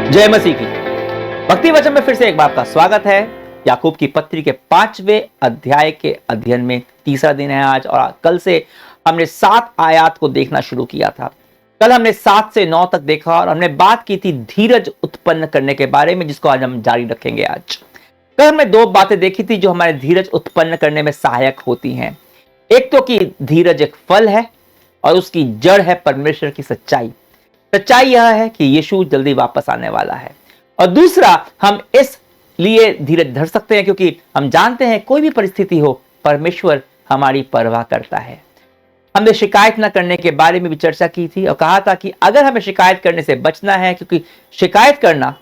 जय मसीह की। भक्ति वचन में फिर से एक बार आपका स्वागत है। याकूब की पत्री के 5वें अध्याय के अध्ययन में तीसरा दिन है आज, और कल से हमने 7 आयत को देखना शुरू किया था। कल हमने 7 से 9 तक देखा और हमने बात की थी धीरज उत्पन्न करने के बारे में, जिसको आज हम जारी रखेंगे। आज कल हमने 2 बातें देखी थी जो हमारे धीरज उत्पन्न करने में सहायक होती हैं। एक तो कि धीरज एक फल है और उसकी जड़ है परमेश्वर की सच्चाई। सच्चाई यह है कि यीशु जल्दी वापस आने वाला है, और दूसरा हम इस लिए धीरज धर सकते हैं क्योंकि हम जानते हैं कोई भी परिस्थिति हो, परमेश्वर हमारी परवाह करता है। हमने शिकायत न करने के बारे में भी चर्चा की थी और कहा था कि अगर हमें शिकायत करने से बचना है, क्योंकि शिकायत करना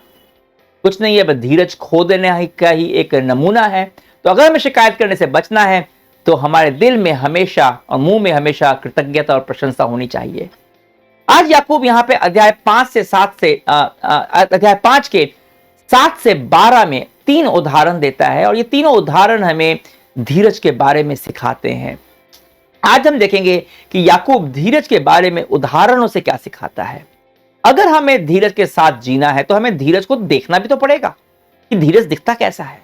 कुछ नहीं है, बस धीरज खो देने का ही एक नमूना है। तो अगर हमें शिकायत करने से बचना है तो हमारे दिल में हमेशा और मुंह में हमेशा कृतज्ञता और प्रशंसा होनी चाहिए। आज याकूब यहाँ पे अध्याय 5 के 7 से 12 में 3 उदाहरण देता है, और ये तीनों उदाहरण हमें धीरज के बारे में सिखाते हैं। आज हम देखेंगे कि याकूब धीरज के बारे में उदाहरणों से क्या सिखाता है। अगर हमें धीरज के साथ जीना है तो हमें धीरज को देखना भी तो पड़ेगा कि धीरज दिखता कैसा है।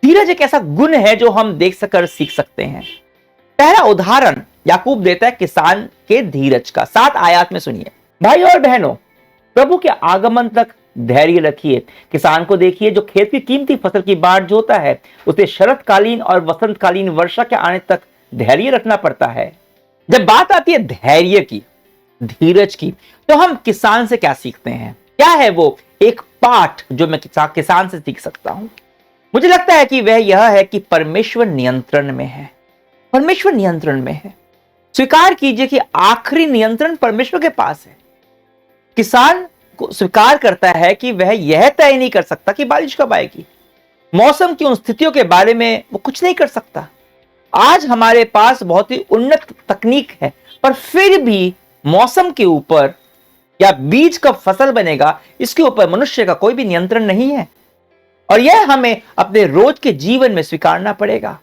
धीरज एक ऐसा गुण है जो हम देख सकर सीख सकते हैं। पहला उदाहरण याकूब देता है किसान के धीरज का। 7 आयत में सुनिए। भाई और बहनों, प्रभु के आगमन तक धैर्य रखिए। किसान को देखिए जो खेत की कीमती फसल की बाट जोता है, उसे शरतकालीन और वसंतकालीन वर्षा के आने तक धैर्य रखना पड़ता है। जब बात आती है धैर्य की, धीरज की, तो हम किसान से क्या सीखते हैं? क्या है वो एक पाठ जो मैं किसान से सीख सकता हूं? मुझे लगता है कि वह यह है कि परमेश्वर नियंत्रण में है। परमेश्वर नियंत्रण में है। स्वीकार कीजिए कि आखिरी नियंत्रण परमेश्वर के पास है। किसान को स्वीकार करता है कि वह यह तय नहीं कर सकता कि बारिश कब आएगी, मौसम की उन स्थितियों के बारे में वो कुछ नहीं कर सकता। आज हमारे पास बहुत ही उन्नत तकनीक है, पर फिर भी मौसम के ऊपर या बीज कब फसल बनेगा इसके ऊपर मनुष्य का कोई भी नियंत्रण नहीं है, और यह हमें अपने रोज के जीवन में स्वीकारना पड़ेगा।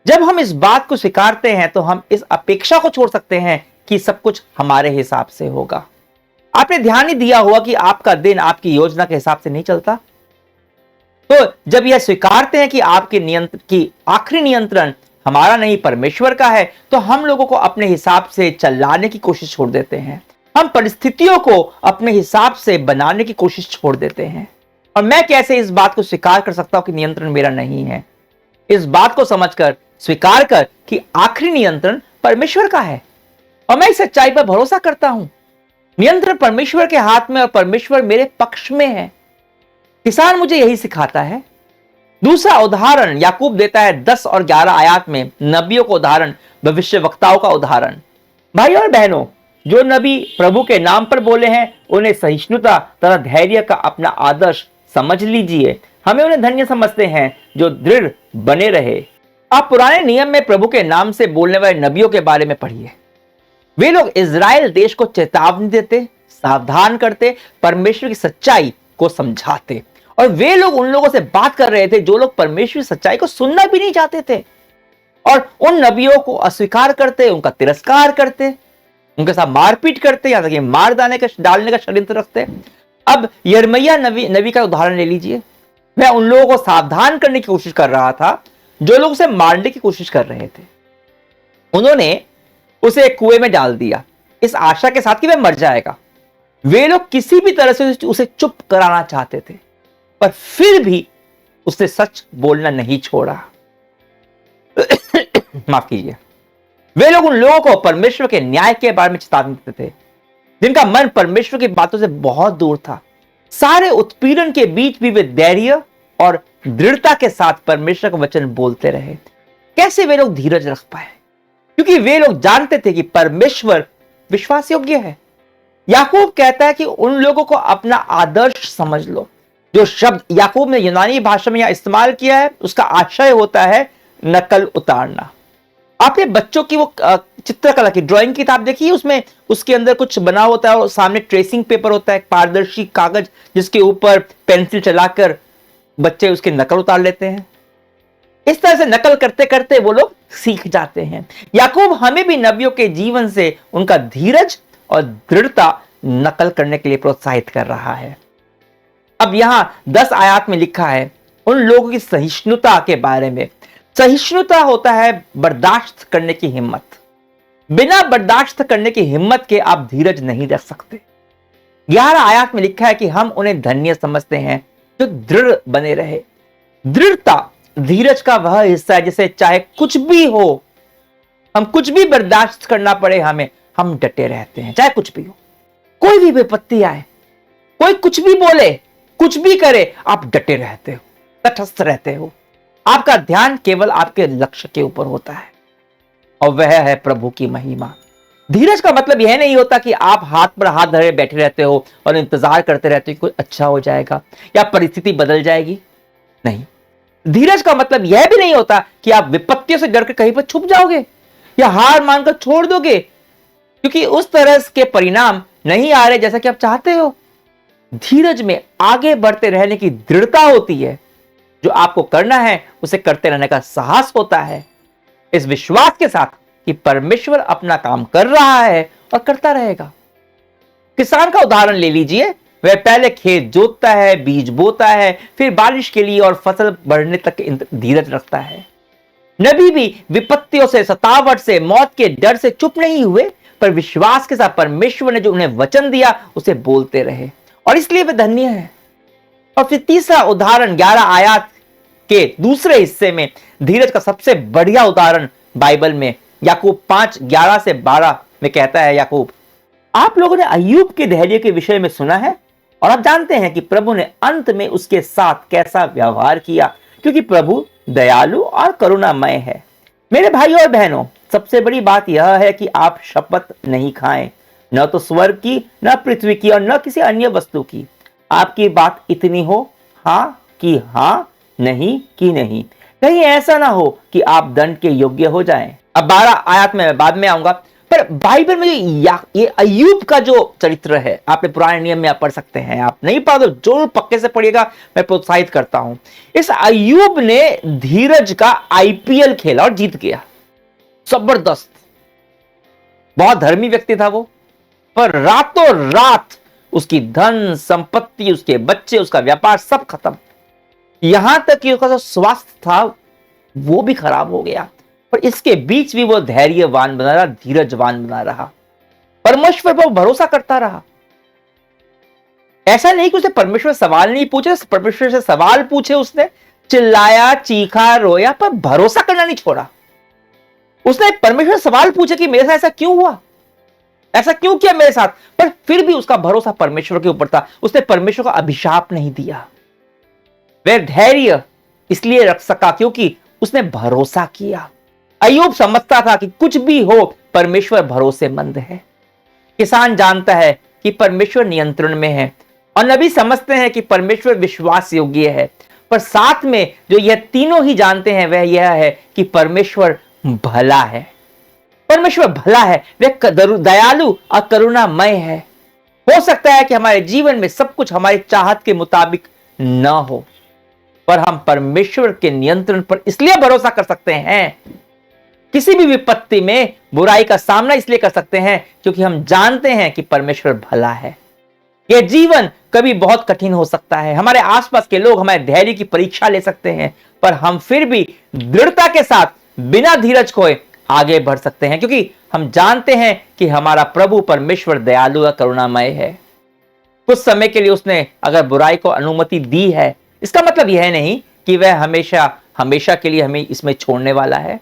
जब हम इस बात को स्वीकारते हैं तो हम इस अपेक्षा को छोड़ सकते हैं कि सब कुछ हमारे हिसाब से होगा। आपने ध्यान ही दिया हुआ कि आपका दिन आपकी योजना के हिसाब से नहीं चलता। तो जब यह स्वीकारते हैं कि आपके आखिरी नियंत्रण हमारा नहीं परमेश्वर का है, तो हम लोगों को अपने हिसाब से चलाने की कोशिश छोड़ देते हैं। हम परिस्थितियों को अपने हिसाब से बनाने की कोशिश छोड़ देते हैं। और मैं कैसे इस बात को स्वीकार कर सकता हूं कि नियंत्रण मेरा नहीं है? इस बात को समझकर, स्वीकार कर कि आखिरी नियंत्रण परमेश्वर का है, और मैं इस सच्चाई पर भरोसा करता हूं। नियंत्रण परमेश्वर के हाथ में और परमेश्वर मेरे पक्ष में है। किसान मुझे यही सिखाता है। दूसरा उदाहरण याकूब देता है 10 और 11 आयत में, नबियों का उदाहरण, भविष्यवक्ताओं का उदाहरण। भाई और बहनों, जो नबी प्रभु के नाम पर बोले हैं उन्हें सहिष्णुता तथा धैर्य का अपना आदर्श समझ लीजिए। हमें उन्हें धन्य समझते हैं जो दृढ़ बने रहे। आप पुराने नियम में प्रभु के नाम से बोलने वाले नबियों के बारे में पढ़िए। वे लोग इजराइल देश को चेतावनी देते, सावधान करते, परमेश्वर की सच्चाई को समझाते, और वे लोग उन लोगों से बात कर रहे थे जो लोग परमेश्वर की सच्चाई को सुनना भी नहीं चाहते थे, और उन नबियों को अस्वीकार करते, उनका तिरस्कार करते, उनके साथ मारपीट करते, यहां तक मार डालने का षड्यंत्र रखते। अब यिर्मयाह नबी का उदाहरण ले लीजिए। मैं उन लोगों को सावधान करने की कोशिश कर रहा था जो लोग उसे मारने की कोशिश कर रहे थे। उन्होंने उसे एक कुएं में डाल दिया इस आशा के साथ कि वह मर जाएगा। वे लोग किसी भी तरह से उसे चुप कराना चाहते थे, पर फिर भी उसने सच बोलना नहीं छोड़ा। माफ कीजिए। वे लोग उन लोगों को परमेश्वर के न्याय के बारे में चेतावनी देते थे जिनका मन परमेश्वर की बातों से बहुत दूर था। सारे उत्पीड़न के बीच भी वे धैर्य और दृढ़ता के साथ परमेश्वर का वचन बोलते रहे। कैसे वे लोग धीरज रख पाए? क्योंकि वे लोग जानते थे कि परमेश्वर विश्वास योग्य है। याकूब कहता है कि उन लोगों को अपना आदर्श समझ लो। जो शब्द याकूब ने यूनानी भाषा में यहां इस्तेमाल किया है उसका आशय होता है नकल उतारना। आपने बच्चों की वो चित्रकला की ड्राइंग किताब देखी है, उसमें उसके अंदर कुछ बना होता है और सामने ट्रेसिंग पेपर होता है, पारदर्शी कागज जिसके ऊपर पेंसिल चलाकर बच्चे उसकी नकल उतार लेते हैं। इस तरह से नकल करते करते वो लोग सीख जाते हैं। याकूब हमें भी नबियों के जीवन से उनका धीरज और दृढ़ता नकल करने के लिए प्रोत्साहित कर रहा है। अब यहां 10 आयत में लिखा है उन लोगों की सहिष्णुता के बारे में। सहिष्णुता होता है बर्दाश्त करने की हिम्मत। बिना बर्दाश्त करने की हिम्मत के आप धीरज नहीं रख सकते। 11 आयत में लिखा है कि हम उन्हें धन्य समझते हैं जो दृढ़ बने रहे। दृढ़ता धीरज का वह हिस्सा है जिसे चाहे कुछ भी हो, हम कुछ भी बर्दाश्त करना पड़े हमें, हम डटे रहते हैं। चाहे कुछ भी हो, कोई भी विपत्ति आए, कोई कुछ भी बोले, कुछ भी करे, आप डटे रहते हो, तटस्थ रहते हो। आपका ध्यान केवल आपके लक्ष्य के ऊपर होता है और वह है प्रभु की महिमा। धीरज का मतलब यह नहीं होता कि आप हाथ पर हाथ धरे बैठे रहते हो और इंतजार करते रहते हो कि कुछ अच्छा हो जाएगा या परिस्थिति बदल जाएगी। नहीं, धीरज का मतलब यह भी नहीं होता कि आप विपत्तियों से डरकर कहीं पर छुप जाओगे या हार मानकर छोड़ दोगे क्योंकि उस तरह के परिणाम नहीं आ रहे जैसा कि आप चाहते हो। धीरज में आगे बढ़ते रहने की दृढ़ता होती है। जो आपको करना है उसे करते रहने का साहस होता है, इस विश्वास के साथ कि परमेश्वर अपना काम कर रहा है और करता रहेगा। किसान का उदाहरण ले लीजिए। वह पहले खेत जोतता है, बीज बोता है, फिर बारिश के लिए और फसल बढ़ने तक धीरज रखता है। नबी भी विपत्तियों से, सतावट से, मौत के डर से चुप नहीं हुए, पर विश्वास के साथ परमेश्वर ने जो उन्हें वचन दिया उसे बोलते रहे और इसलिए वे धन्य है। और फिर तीसरा उदाहरण 11 आयत के दूसरे हिस्से में धीरज का सबसे बढ़िया उदाहरण बाइबल में याकूब 5:11 से 12 में कहता है, याकूब, आप लोगों ने अय्यूब के धैर्य के विषय में सुना है और आप जानते हैं कि प्रभु ने अंत में उसके साथ कैसा व्यवहार किया, क्योंकि प्रभु दयालु और करुणामय है। मेरे भाइयों और बहनों, सबसे बड़ी बात यह है कि आप शपथ नहीं खाएं, न तो स्वर्ग की, न पृथ्वी की और न किसी अन्य वस्तु की। आपकी बात इतनी हो, हाँ कि हाँ, नहीं कि नहीं। कहीं ऐसा ना हो कि आप दंड के योग्य हो जाएं। अब 12 आयत में बाद में आऊंगा, पर बाइबल में ये अय्यूब का जो चरित्र है, आपने पुराने नियम में आप पढ़ सकते हैं। आप नहीं पढ़ा तो जरूर पक्के से पढ़िएगा, मैं प्रोत्साहित करता हूं। इस अय्यूब ने धीरज का आईपीएल खेला और जीत गया। जबरदस्त, बहुत धर्मी व्यक्ति था वो, पर रातों रात उसकी धन संपत्ति, उसके बच्चे, उसका व्यापार सब खत्म। यहां तक कि उसका जो स्वास्थ्य था वो भी खराब हो गया, पर इसके बीच भी वो धैर्यवान बना रहा, धीरजवान बना रहा, परमेश्वर पर भरोसा करता रहा। ऐसा नहीं कि उसने परमेश्वर सवाल नहीं पूछे, परमेश्वर से सवाल पूछे, उसने चिल्लाया, चीखा, रोया, पर भरोसा करना नहीं छोड़ा। उसने परमेश्वर से सवाल पूछे कि मेरे साथ ऐसा क्यों हुआ, ऐसा क्यों किया मेरे साथ, पर फिर भी उसका भरोसा परमेश्वर के ऊपर था। उसने परमेश्वर का अभिशाप नहीं दिया। वह धैर्य इसलिए रख सका क्योंकि उसने भरोसा किया। अय्यूब समझता था कि कुछ भी हो, परमेश्वर भरोसेमंद है। किसान जानता है कि परमेश्वर नियंत्रण में है और नबी समझते हैं कि परमेश्वर विश्वास योग्य है, पर साथ में जो यह तीनों ही जानते हैं वह यह है कि परमेश्वर भला है। परमेश्वर भला है, वह दयालु और करुणामय है। हो सकता है कि हमारे जीवन में सब कुछ हमारी चाहत के मुताबिक न हो, पर हम परमेश्वर के नियंत्रण पर इसलिए भरोसा कर सकते हैं। किसी भी विपत्ति में बुराई का सामना इसलिए कर सकते हैं क्योंकि हम जानते हैं कि परमेश्वर भला है। यह जीवन कभी बहुत कठिन हो सकता है, हमारे आसपास के लोग हमारे धैर्य की परीक्षा ले सकते हैं, पर हम फिर भी दृढ़ता के साथ बिना धीरज खोए आगे बढ़ सकते हैं क्योंकि हम जानते हैं कि हमारा प्रभु परमेश्वर दयालु और करुणामय है। कुछ समय के लिए उसने अगर बुराई को अनुमति दी है, इसका मतलब यह नहीं कि वह हमेशा हमेशा के लिए हमें इसमें छोड़ने वाला है।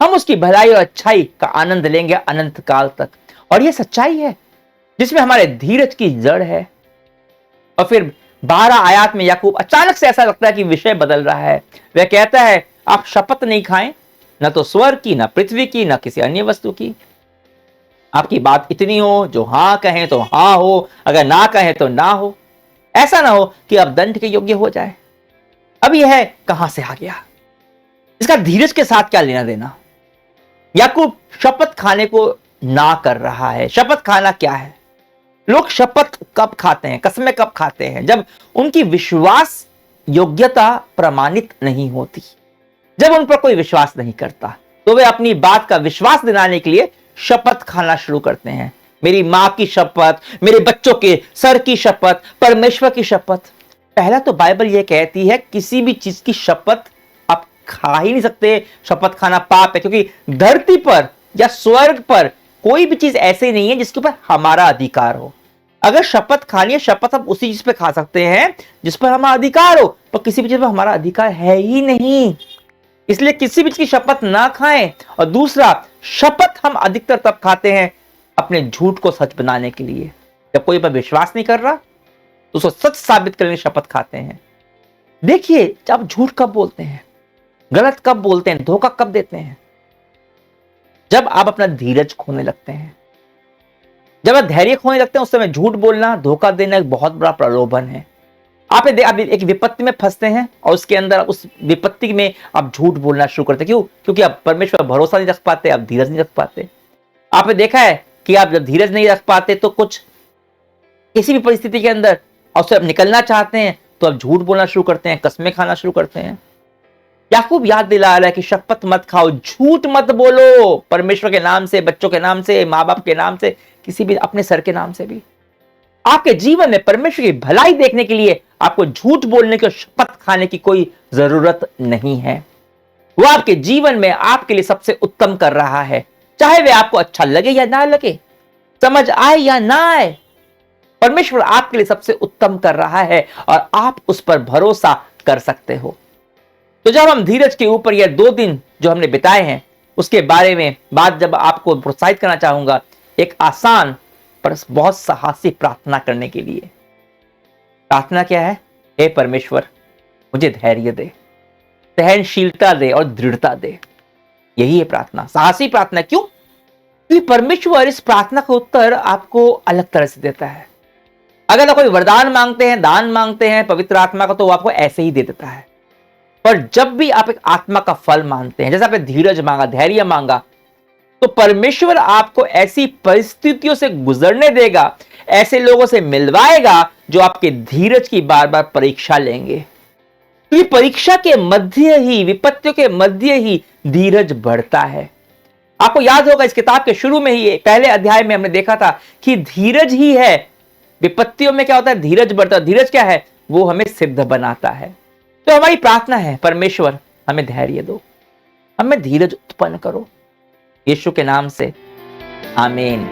हम उसकी भलाई और अच्छाई का आनंद लेंगे अनंत काल तक, और यह सच्चाई है जिसमें हमारे धीरज की जड़ है। और फिर 12 आयत में याकूब अचानक से ऐसा लगता है कि विषय बदल रहा है। वह कहता है, आप शपथ नहीं खाएं, न तो स्वर्ग की, न पृथ्वी की, न किसी अन्य वस्तु की। आपकी बात इतनी हो, जो हां कहें तो हां हो, अगर ना कहें तो ना हो। ऐसा ना हो कि आप दंड के योग्य हो जाए। अब यह कहां से आ गया, इसका धीरज के साथ क्या लेना देना। याकूब शपथ खाने को ना कर रहा है। शपथ खाना क्या है? लोग शपथ कब खाते हैं, कसमें कब खाते हैं? जब उनकी विश्वास योग्यता प्रमाणित नहीं होती, जब उन पर कोई विश्वास नहीं करता, तो वे अपनी बात का विश्वास दिलाने के लिए शपथ खाना शुरू करते हैं। मेरी मां की शपथ, मेरे बच्चों के सर की शपथ, परमेश्वर की शपथ। पहला तो बाइबल यह कहती है किसी भी चीज की शपथ आप खा ही नहीं सकते। शपथ खाना पाप है, क्योंकि धरती पर या स्वर्ग पर कोई भी चीज ऐसे नहीं है जिसके ऊपर हमारा अधिकार हो। अगर शपथ खानी है, शपथ हम उसी चीज पे खा सकते हैं जिस पर हमारा अधिकार हो, पर किसी भी चीज पर हमारा अधिकार है ही नहीं। इसलिए किसी भी चीज की शपथ ना खाएं। और दूसरा, शपथ हम अधिकतर तब खाते हैं अपने झूठ को सच बनाने के लिए। जब कोई पर विश्वास नहीं कर रहा तो उसको सच साबित करने की शपथ खाते हैं। देखिए, जब झूठ कब बोलते हैं, गलत कब बोलते हैं, धोखा कब देते हैं? जब आप अपना धीरज खोने लगते हैं, जब आप धैर्य खोने लगते हैं, उस समय झूठ बोलना, धोखा देना एक बहुत बड़ा प्रलोभन है। आप एक विपत्ति में फंसते हैं और उसके अंदर उस विपत्ति में आप झूठ बोलना शुरू करते हैं। क्यों? क्योंकि आप परमेश्वर पर भरोसा नहीं रख पाते, आप धीरज नहीं रख पाते। आपने देखा है कि आप जब धीरज नहीं रख पाते तो कुछ किसी भी परिस्थिति के अंदर और उससे आप निकलना चाहते हैं तो आप झूठ बोलना शुरू करते हैं, कसमें खाना शुरू करते हैं। याकूब याद दिला रहा है कि शपथ मत खाओ, झूठ मत बोलो परमेश्वर के नाम से, बच्चों के नाम से, माँ बाप के नाम से, किसी भी अपने सर के नाम से भी। आपके जीवन में परमेश्वर की भलाई देखने के लिए आपको झूठ बोलने की, शपथ खाने की कोई जरूरत नहीं है। वो आपके जीवन में आपके लिए सबसे उत्तम कर रहा है, चाहे वे आपको अच्छा लगे या ना लगे, समझ आए या ना आए। परमेश्वर आपके लिए सबसे उत्तम कर रहा है और आप उस पर भरोसा कर सकते हो। तो जब हम धीरज के ऊपर यह 2 दिन जो हमने बिताए हैं उसके बारे में बात जब आपको प्रोत्साहित करना चाहूंगा, एक आसान पर बहुत साहसी प्रार्थना करने के लिए। प्रार्थना क्या है? हे परमेश्वर, मुझे धैर्य दे, सहनशीलता दे और दृढ़ता दे। यही है प्रार्थना, साहसी प्रार्थना। क्यों? क्योंकि परमेश्वर इस प्रार्थना का उत्तर आपको अलग तरह से देता है। अगर आप कोई वरदान मांगते हैं, दान मांगते हैं पवित्र आत्मा का, तो वो आपको ऐसे ही दे देता है। पर जब भी आप एक आत्मा का फल मांगते हैं, जैसे आपने धीरज मांगा, धैर्य मांगा, तो परमेश्वर आपको ऐसी परिस्थितियों से गुजरने देगा, ऐसे लोगों से मिलवाएगा जो आपके धीरज की बार बार परीक्षा लेंगे। क्योंकि परीक्षा के मध्य ही, विपत्तियों के मध्य ही धीरज बढ़ता है। आपको याद होगा इस किताब के शुरू में ही पहले अध्याय में हमने देखा था कि धीरज ही है, विपत्तियों में क्या होता है? धीरज बढ़ता है। धीरज क्या है? वो हमें सिद्ध बनाता है। तो हमारी प्रार्थना है, परमेश्वर हमें धैर्य दो, हमें धीरज उत्पन्न करो, यीशु के नाम से, आमीन।